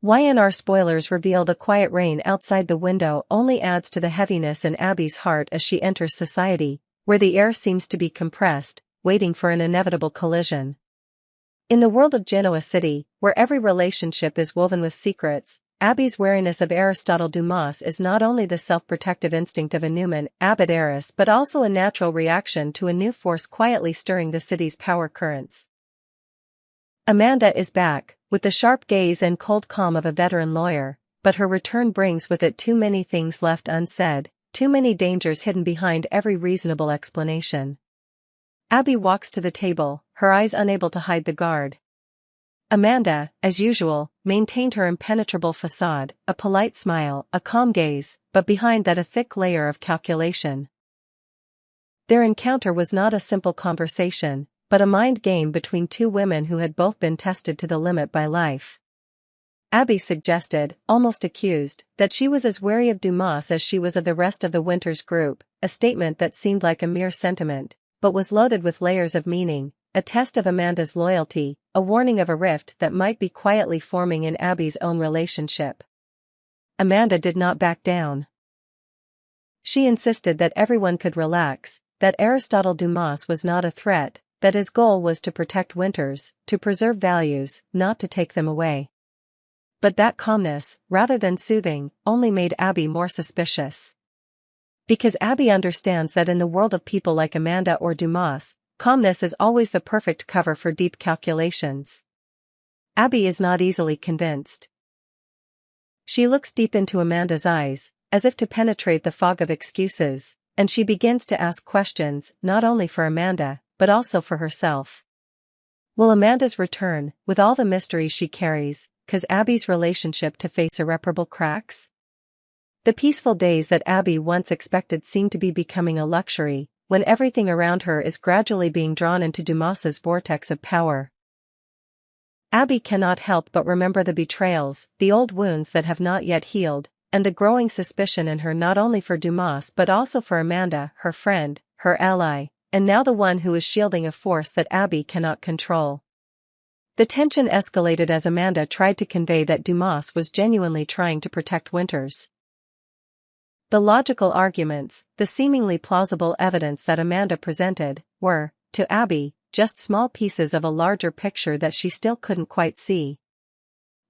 Y&R Spoilers Reveal. The quiet rain outside the window only adds to the heaviness in Abby's heart as she enters society, where the air seems to be compressed, waiting for an inevitable collision. In the world of Genoa City, where every relationship is woven with secrets, Abby's wariness of Aristotle Dumas is not only the self-protective instinct of a Newman, Abbott heiress but also a natural reaction to a new force quietly stirring the city's power currents. Amanda is back, with the sharp gaze and cold calm of a veteran lawyer, but her return brings with it too many things left unsaid, too many dangers hidden behind every reasonable explanation. Abby walks to the table, her eyes unable to hide the guard. Amanda, as usual, maintained her impenetrable facade, a polite smile, a calm gaze, but behind that a thick layer of calculation. Their encounter was not a simple conversation, but a mind game between two women who had both been tested to the limit by life. Abby suggested, almost accused, that she was as wary of Dumas as she was of the rest of the Winters group, a statement that seemed like a mere sentiment, but was loaded with layers of meaning, a test of Amanda's loyalty, a warning of a rift that might be quietly forming in Abby's own relationship. Amanda did not back down. She insisted that everyone could relax, that Aristotle Dumas was not a threat, that his goal was to protect Winters, to preserve values, not to take them away. But that calmness, rather than soothing, only made Abby more suspicious. Because Abby understands that in the world of people like Amanda or Dumas, calmness is always the perfect cover for deep calculations. Abby is not easily convinced. She looks deep into Amanda's eyes, as if to penetrate the fog of excuses, and she begins to ask questions, not only for Amanda, but also for herself. Will Amanda's return, with all the mysteries she carries, cause Abby's relationship to face irreparable cracks? The peaceful days that Abby once expected seem to be becoming a luxury, when everything around her is gradually being drawn into Dumas's vortex of power. Abby cannot help but remember the betrayals, the old wounds that have not yet healed, and the growing suspicion in her not only for Dumas but also for Amanda, her friend, her ally, and now the one who is shielding a force that Abby cannot control. The tension escalated as Amanda tried to convey that Dumas was genuinely trying to protect Winters. The logical arguments, the seemingly plausible evidence that Amanda presented, were, to Abby, just small pieces of a larger picture that she still couldn't quite see.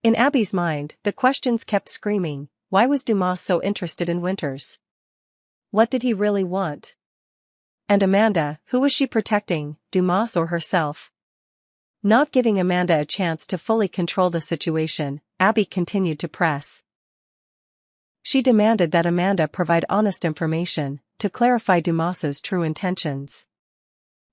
In Abby's mind, the questions kept screaming: why was Dumas so interested in Winters? What did he really want? And Amanda, who was she protecting, Dumas or herself? Not giving Amanda a chance to fully control the situation, Abby continued to press. She demanded that Amanda provide honest information, to clarify Dumas's true intentions.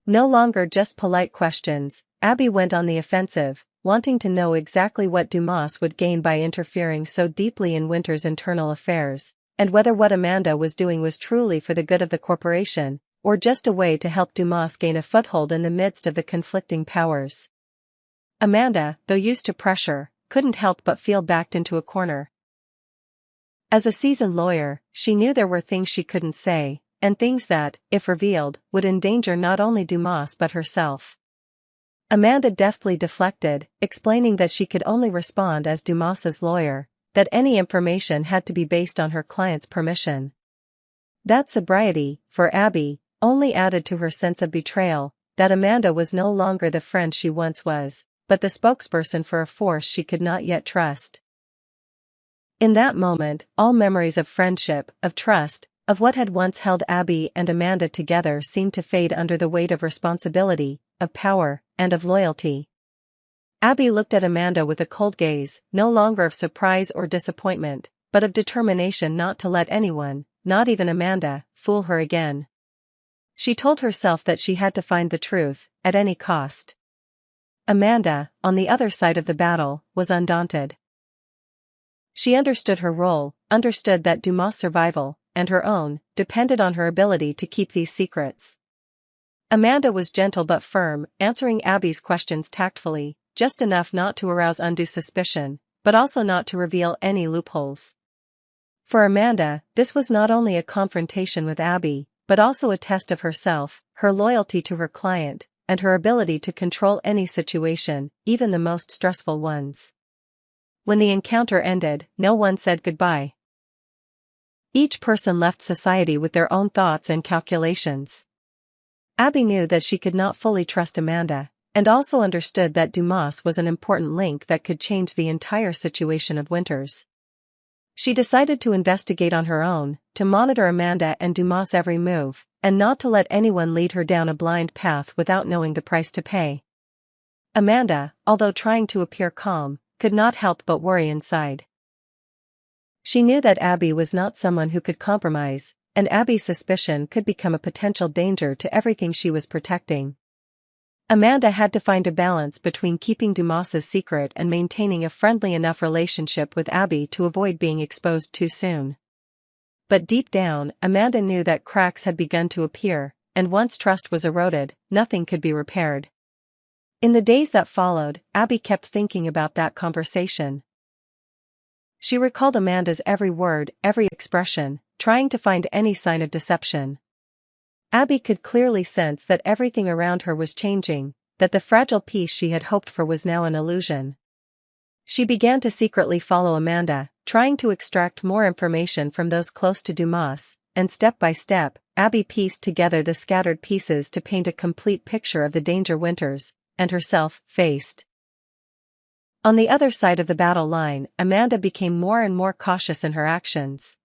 No longer just polite questions, Abby went on the offensive, wanting to know exactly what Dumas would gain by interfering so deeply in Winters' internal affairs, and whether what Amanda was doing was truly for the good of the corporation, or just a way to help Dumas gain a foothold in the midst of the conflicting powers. Amanda, though used to pressure, couldn't help but feel backed into a corner. As a seasoned lawyer, she knew there were things she couldn't say, and things that, if revealed, would endanger not only Dumas but herself. Amanda deftly deflected, explaining that she could only respond as Dumas's lawyer, that any information had to be based on her client's permission. That sobriety, for Abby, only added to her sense of betrayal, that Amanda was no longer the friend she once was, but the spokesperson for a force she could not yet trust. In that moment, all memories of friendship, of trust, of what had once held Abby and Amanda together seemed to fade under the weight of responsibility, of power, and of loyalty. Abby looked at Amanda with a cold gaze, no longer of surprise or disappointment, but of determination not to let anyone, not even Amanda, fool her again. She told herself that she had to find the truth, at any cost. Amanda, on the other side of the battle, was undaunted. She understood her role, understood that Dumas' survival, and her own, depended on her ability to keep these secrets. Amanda was gentle but firm, answering Abby's questions tactfully, just enough not to arouse undue suspicion, but also not to reveal any loopholes. For Amanda, this was not only a confrontation with Abby, but also a test of herself, her loyalty to her client, and her ability to control any situation, even the most stressful ones. When the encounter ended, no one said goodbye. Each person left society with their own thoughts and calculations. Abby knew that she could not fully trust Amanda, and also understood that Dumas was an important link that could change the entire situation of Winters. She decided to investigate on her own, to monitor Amanda and Dumas' every move, and not to let anyone lead her down a blind path without knowing the price to pay. Amanda, although trying to appear calm, could not help but worry inside. She knew that Abby was not someone who could compromise, and Abby's suspicion could become a potential danger to everything she was protecting. Amanda had to find a balance between keeping Dumas's secret and maintaining a friendly enough relationship with Abby to avoid being exposed too soon. But deep down, Amanda knew that cracks had begun to appear, and once trust was eroded, nothing could be repaired. In the days that followed, Abby kept thinking about that conversation. She recalled Amanda's every word, every expression, trying to find any sign of deception. Abby could clearly sense that everything around her was changing, that the fragile peace she had hoped for was now an illusion. She began to secretly follow Amanda, trying to extract more information from those close to Dumas, and step by step, Abby pieced together the scattered pieces to paint a complete picture of the danger Winters, and herself, faced. On the other side of the battle line, Amanda became more and more cautious in her actions.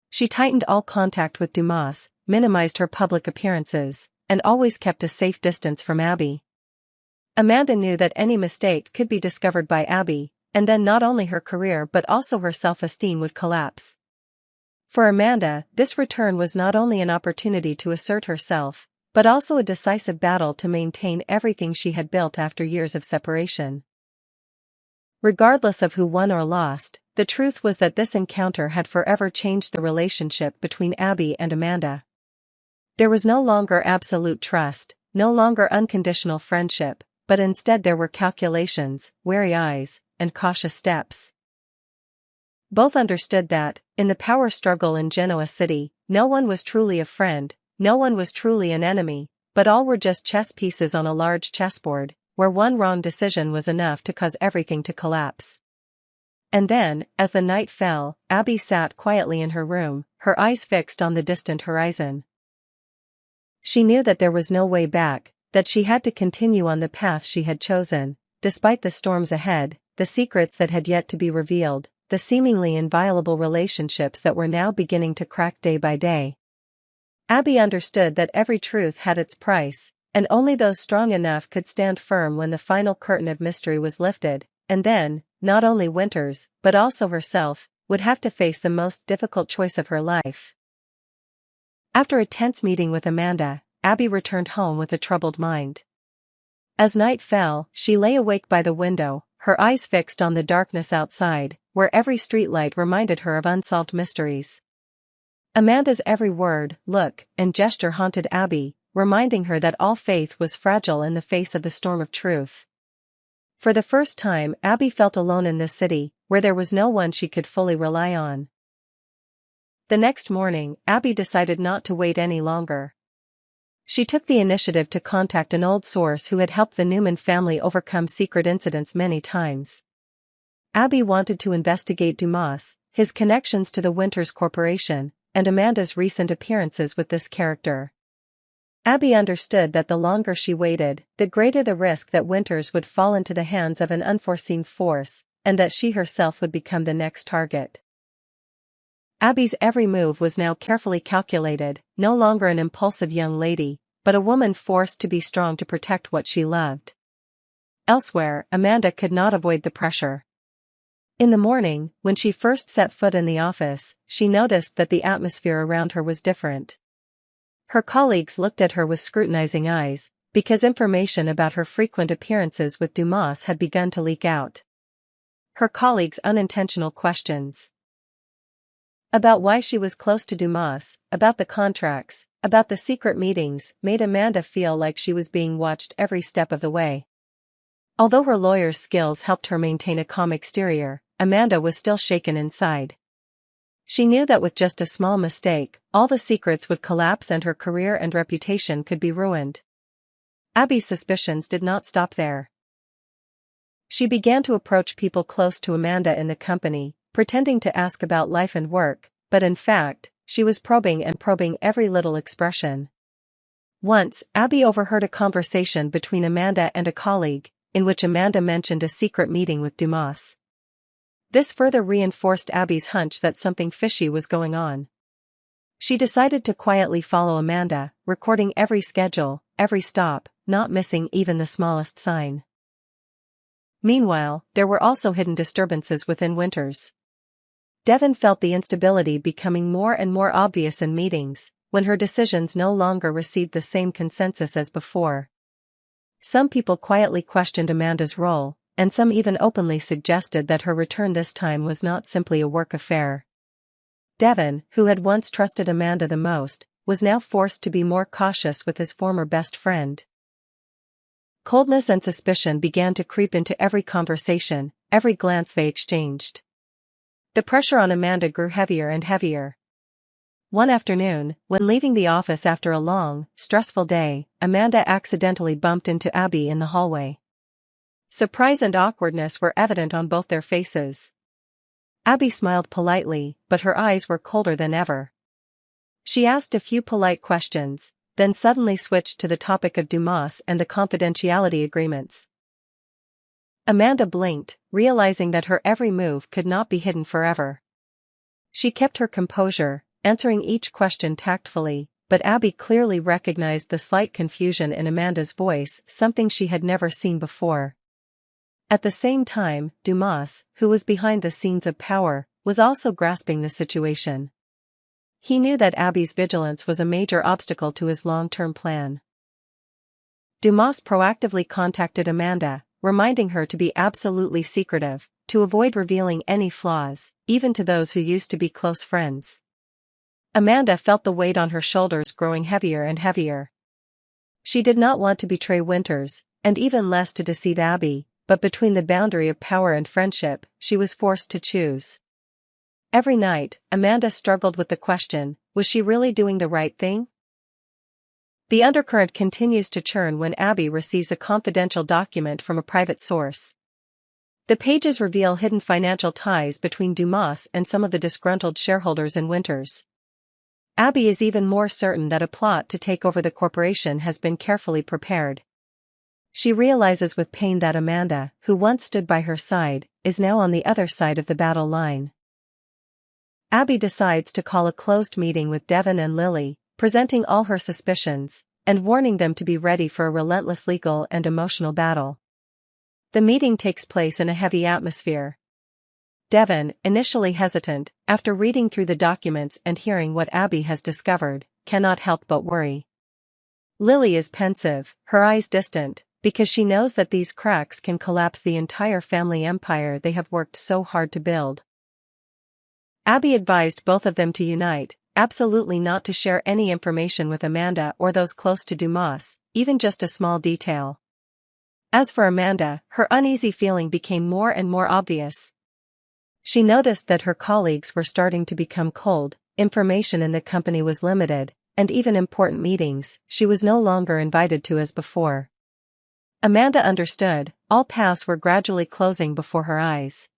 She tightened all contact with Dumas, minimized her public appearances, and always kept a safe distance from Abby. Amanda knew that any mistake could be discovered by Abby, and then not only her career but also her self-esteem would collapse. For Amanda, this return was not only an opportunity to assert herself, but also a decisive battle to maintain everything she had built after years of separation. Regardless of who won or lost, the truth was that this encounter had forever changed the relationship between Abby and Amanda. There was no longer absolute trust, no longer unconditional friendship, but instead there were calculations, wary eyes, and cautious steps. Both understood that, in the power struggle in Genoa City, no one was truly a friend, no one was truly an enemy, but all were just chess pieces on a large chessboard, where one wrong decision was enough to cause everything to collapse. And then, as the night fell, Abby sat quietly in her room, her eyes fixed on the distant horizon. She knew that there was no way back, that she had to continue on the path she had chosen, despite the storms ahead, the secrets that had yet to be revealed, the seemingly inviolable relationships that were now beginning to crack day by day. Abby understood that every truth had its price, and only those strong enough could stand firm when the final curtain of mystery was lifted, and then, not only Winters, but also herself, would have to face the most difficult choice of her life. After a tense meeting with Amanda, Abby returned home with a troubled mind. As night fell, she lay awake by the window, her eyes fixed on the darkness outside, where every streetlight reminded her of unsolved mysteries. Amanda's every word, look, and gesture haunted Abby, reminding her that all faith was fragile in the face of the storm of truth. For the first time, Abby felt alone in this city, where there was no one she could fully rely on. The next morning, Abby decided not to wait any longer. She took the initiative to contact an old source who had helped the Newman family overcome secret incidents many times. Abby wanted to investigate Dumas, his connections to the Winters Corporation, and Amanda's recent appearances with this character. Abby understood that the longer she waited, the greater the risk that Winters would fall into the hands of an unforeseen force, and that she herself would become the next target. Abby's every move was now carefully calculated, no longer an impulsive young lady, but a woman forced to be strong to protect what she loved. Elsewhere, Amanda could not avoid the pressure. In the morning, when she first set foot in the office, she noticed that the atmosphere around her was different. Her colleagues looked at her with scrutinizing eyes, because information about her frequent appearances with Dumas had begun to leak out. Her colleagues' unintentional questions about why she was close to Dumas, about the contracts, about the secret meetings, made Amanda feel like she was being watched every step of the way. Although her lawyer's skills helped her maintain a calm exterior, Amanda was still shaken inside. She knew that with just a small mistake, all the secrets would collapse and her career and reputation could be ruined. Abby's suspicions did not stop there. She began to approach people close to Amanda in the company, pretending to ask about life and work, but in fact, she was probing every little expression. Once, Abby overheard a conversation between Amanda and a colleague, in which Amanda mentioned a secret meeting with Dumas. This further reinforced Abby's hunch that something fishy was going on. She decided to quietly follow Amanda, recording every schedule, every stop, not missing even the smallest sign. Meanwhile, there were also hidden disturbances within Winters. Devon felt the instability becoming more and more obvious in meetings, when her decisions no longer received the same consensus as before. Some people quietly questioned Amanda's role, and some even openly suggested that her return this time was not simply a work affair. Devon, who had once trusted Amanda the most, was now forced to be more cautious with his former best friend. Coldness and suspicion began to creep into every conversation, every glance they exchanged. The pressure on Amanda grew heavier and heavier. One afternoon, when leaving the office after a long, stressful day, Amanda accidentally bumped into Abby in the hallway. Surprise and awkwardness were evident on both their faces. Abby smiled politely, but her eyes were colder than ever. She asked a few polite questions, then suddenly switched to the topic of Dumas and the confidentiality agreements. Amanda blinked, realizing that her every move could not be hidden forever. She kept her composure, answering each question tactfully, but Abby clearly recognized the slight confusion in Amanda's voice, something she had never seen before. At the same time, Dumas, who was behind the scenes of power, was also grasping the situation. He knew that Abby's vigilance was a major obstacle to his long-term plan. Dumas proactively contacted Amanda, reminding her to be absolutely secretive, to avoid revealing any flaws, even to those who used to be close friends. Amanda felt the weight on her shoulders growing heavier and heavier. She did not want to betray Winters, and even less to deceive Abby, but between the boundary of power and friendship, she was forced to choose. Every night, Amanda struggled with the question, was she really doing the right thing? The undercurrent continues to churn when Abby receives a confidential document from a private source. The pages reveal hidden financial ties between Dumas and some of the disgruntled shareholders in Winters. Abby is even more certain that a plot to take over the corporation has been carefully prepared. She realizes with pain that Amanda, who once stood by her side, is now on the other side of the battle line. Abby decides to call a closed meeting with Devon and Lily, presenting all her suspicions, and warning them to be ready for a relentless legal and emotional battle. The meeting takes place in a heavy atmosphere. Devon, initially hesitant, after reading through the documents and hearing what Abby has discovered, cannot help but worry. Lily is pensive, her eyes distant, because she knows that these cracks can collapse the entire family empire they have worked so hard to build. Abby advised both of them to unite, absolutely not to share any information with Amanda or those close to Dumas, even just a small detail. As for Amanda, her uneasy feeling became more and more obvious. She noticed that her colleagues were starting to become cold, information in the company was limited, and even important meetings, she was no longer invited to as before. Amanda understood, all paths were gradually closing before her eyes.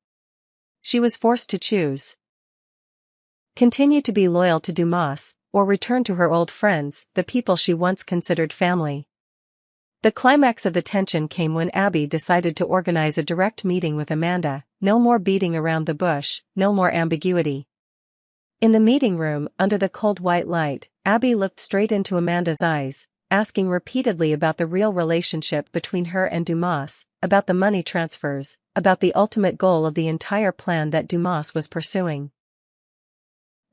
She was forced to choose. Continue to be loyal to Dumas, or return to her old friends, the people she once considered family. The climax of the tension came when Abby decided to organize a direct meeting with Amanda, no more beating around the bush, no more ambiguity. In the meeting room, under the cold white light, Abby looked straight into Amanda's eyes, asking repeatedly about the real relationship between her and Dumas, about the money transfers, about the ultimate goal of the entire plan that Dumas was pursuing.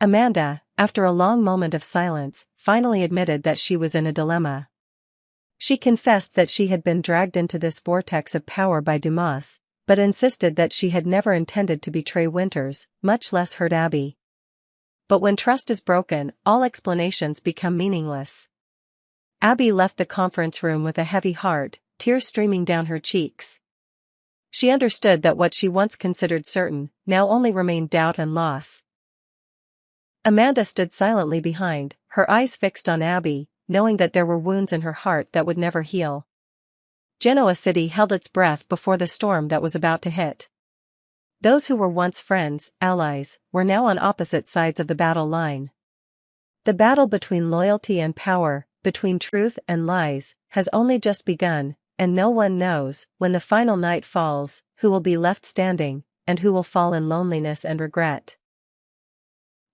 Amanda, after a long moment of silence, finally admitted that she was in a dilemma. She confessed that she had been dragged into this vortex of power by Dumas, but insisted that she had never intended to betray Winters, much less hurt Abby. But when trust is broken, all explanations become meaningless. Abby left the conference room with a heavy heart, tears streaming down her cheeks. She understood that what she once considered certain, now only remained doubt and loss. Amanda stood silently behind, her eyes fixed on Abby, knowing that there were wounds in her heart that would never heal. Genoa City held its breath before the storm that was about to hit. Those who were once friends, allies, were now on opposite sides of the battle line. The battle between loyalty and power, between truth and lies, has only just begun, and no one knows, when the final night falls, who will be left standing, and who will fall in loneliness and regret.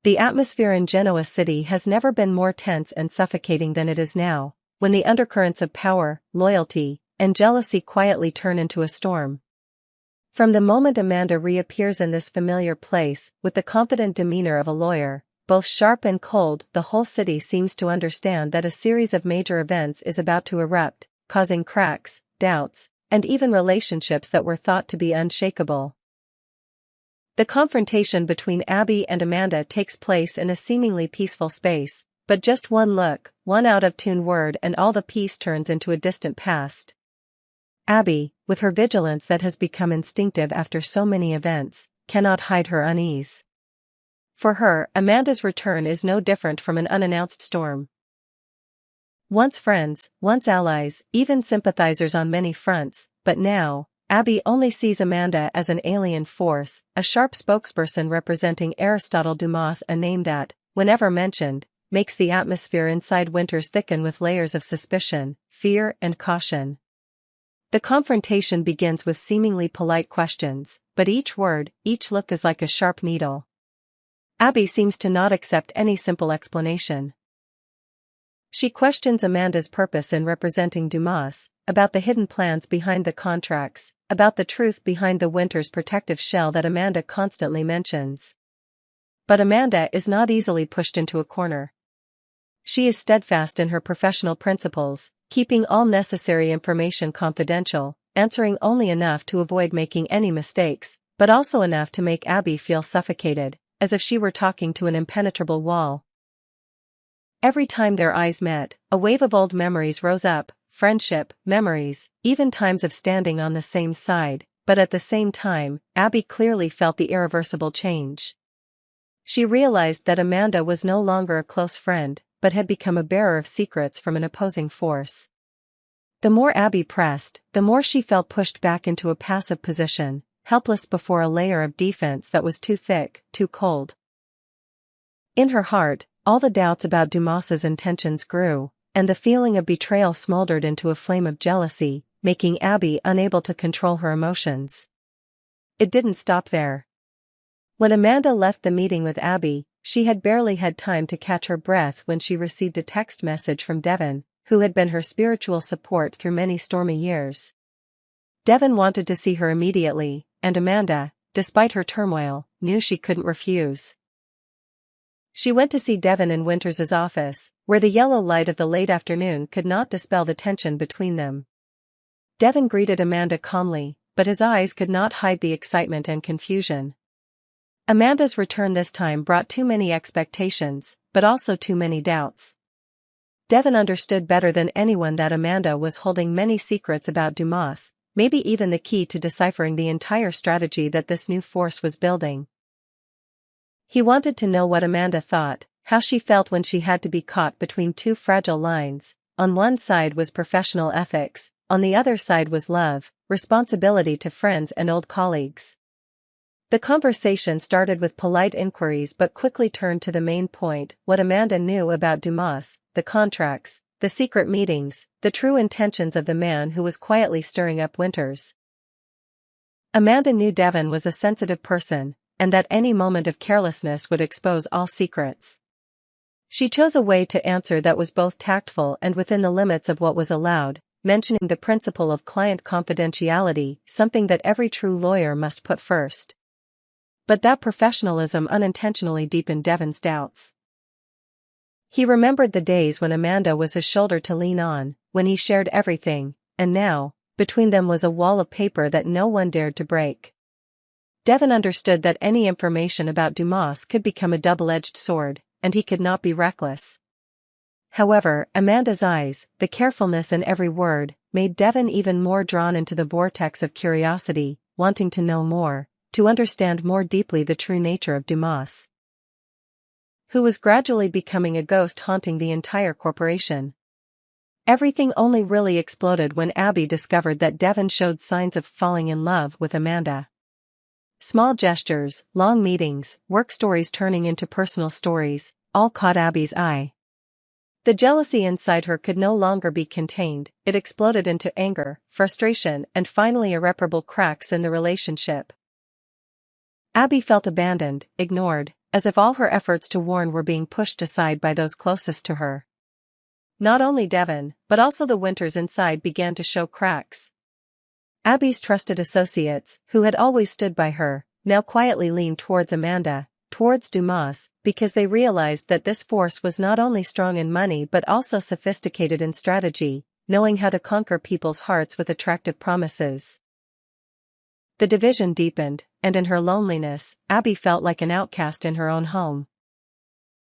The atmosphere in Genoa City has never been more tense and suffocating than it is now, when the undercurrents of power, loyalty, and jealousy quietly turn into a storm. From the moment Amanda reappears in this familiar place, with the confident demeanor of a lawyer, both sharp and cold, the whole city seems to understand that a series of major events is about to erupt, causing cracks, doubts, and even relationships that were thought to be unshakable. The confrontation between Abby and Amanda takes place in a seemingly peaceful space, but just one look, one out-of-tune word and all the peace turns into a distant past. Abby, with her vigilance that has become instinctive after so many events, cannot hide her unease. For her, Amanda's return is no different from an unannounced storm. Once friends, once allies, even sympathizers on many fronts, but now, Abby only sees Amanda as an alien force, a sharp spokesperson representing Aristotle Dumas, a name that, whenever mentioned, makes the atmosphere inside Winters thicken with layers of suspicion, fear, and caution. The confrontation begins with seemingly polite questions, but each word, each look is like a sharp needle. Abby seems to not accept any simple explanation. She questions Amanda's purpose in representing Dumas, about the hidden plans behind the contracts, about the truth behind the Winters protective shell that Amanda constantly mentions. But Amanda is not easily pushed into a corner. She is steadfast in her professional principles, keeping all necessary information confidential, answering only enough to avoid making any mistakes, but also enough to make Abby feel suffocated, as if she were talking to an impenetrable wall. Every time their eyes met, a wave of old memories rose up, friendship, memories, even times of standing on the same side, but at the same time, Abby clearly felt the irreversible change. She realized that Amanda was no longer a close friend, but had become a bearer of secrets from an opposing force. The more Abby pressed, the more she felt pushed back into a passive position, helpless before a layer of defense that was too thick, too cold. In her heart, all the doubts about Dumas's intentions grew, and the feeling of betrayal smoldered into a flame of jealousy, making Abby unable to control her emotions. It didn't stop there. When Amanda left the meeting with Abby, she had barely had time to catch her breath when she received a text message from Devon, who had been her spiritual support through many stormy years. Devon wanted to see her immediately, and Amanda, despite her turmoil, knew she couldn't refuse. She went to see Devon in Winters's office, where the yellow light of the late afternoon could not dispel the tension between them. Devon greeted Amanda calmly, but his eyes could not hide the excitement and confusion. Amanda's return this time brought too many expectations, but also too many doubts. Devon understood better than anyone that Amanda was holding many secrets about Dumas, maybe even the key to deciphering the entire strategy that this new force was building. He wanted to know what Amanda thought, how she felt when she had to be caught between two fragile lines. On one side was professional ethics, on the other side was love, responsibility to friends and old colleagues. The conversation started with polite inquiries but quickly turned to the main point: what Amanda knew about Dumas, the contracts, the secret meetings, the true intentions of the man who was quietly stirring up Winters. Amanda knew Devon was a sensitive person, and that any moment of carelessness would expose all secrets. She chose a way to answer that was both tactful and within the limits of what was allowed, mentioning the principle of client confidentiality, something that every true lawyer must put first. But that professionalism unintentionally deepened Devon's doubts. He remembered the days when Amanda was his shoulder to lean on, when he shared everything, and now, between them was a wall of paper that no one dared to break. Devon understood that any information about Dumas could become a double-edged sword, and he could not be reckless. However, Amanda's eyes, the carefulness in every word, made Devon even more drawn into the vortex of curiosity, wanting to know more, to understand more deeply the true nature of Dumas, who was gradually becoming a ghost haunting the entire corporation. Everything only really exploded when Abby discovered that Devon showed signs of falling in love with Amanda. Small gestures, long meetings, work stories turning into personal stories, all caught Abby's eye. The jealousy inside her could no longer be contained, it exploded into anger, frustration, and finally irreparable cracks in the relationship. Abby felt abandoned, ignored, as if all her efforts to warn were being pushed aside by those closest to her. Not only Devon, but also the Winters inside began to show cracks. Abby's trusted associates, who had always stood by her, now quietly leaned towards Amanda, towards Dumas, because they realized that this force was not only strong in money but also sophisticated in strategy, knowing how to conquer people's hearts with attractive promises. The division deepened, and in her loneliness, Abby felt like an outcast in her own home.